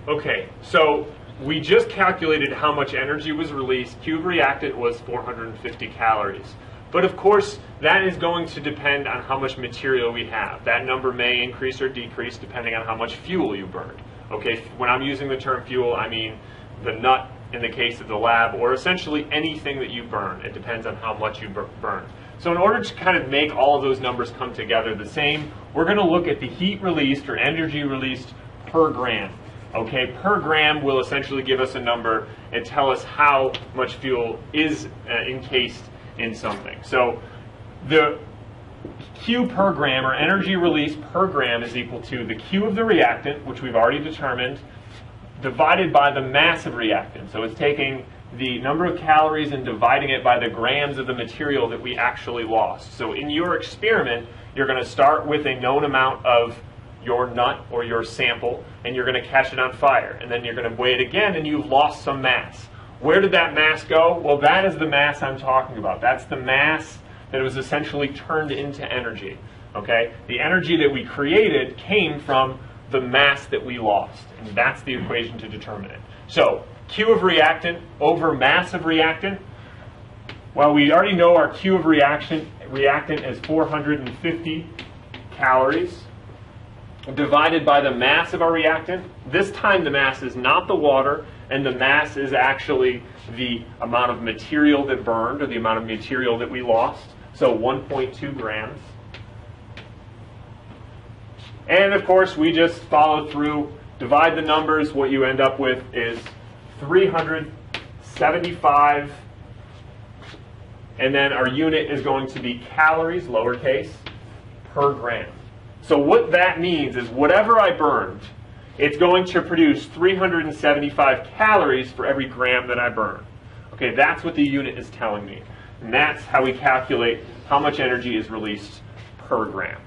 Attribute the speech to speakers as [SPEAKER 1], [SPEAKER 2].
[SPEAKER 1] Okay, so we just calculated how much energy was released. Q of reactant was 450 calories. But of course, that is going to depend on how much material we have. That number may increase or decrease depending on how much fuel you burned. Okay, when I'm using the term fuel, I mean the nut in the case of the lab, or essentially anything that you burn. It depends on how much you burn. So in order to kind of make all of those numbers come together the same, we're going to look at the heat released or energy released per gram. Okay, per gram will essentially give us a number and tell us how much fuel is encased in something. So the Q per gram, or energy released per gram, is equal to the Q of the reactant, which we've already determined, divided by the mass of reactant. So it's taking the number of calories and dividing it by the grams of the material that we actually lost. So in your experiment, you're going to start with a known amount of your nut or your sample, and you're going to catch it on fire. And then you're going to weigh it again, and you've lost some mass. Where did that mass go? Well, that is the mass I'm talking about. That's the mass that was essentially turned into energy. Okay? The energy that we created came from the mass that we lost, and that's the equation to determine it. So Q of reactant over mass of reactant. Well, we already know our Q of reactant is 450 calories divided by the mass of our reactant. This time the mass is not the water, and the mass is actually the amount of material that burned, or the amount of material that we lost. So 1.2 grams. And of course, we just followed through, divide the numbers. What you end up with is 375, and then our unit is going to be calories, lowercase, per gram. So what that means is whatever I burned, it's going to produce 375 calories for every gram that I burn. Okay, that's what the unit is telling me. And that's how we calculate how much energy is released per gram.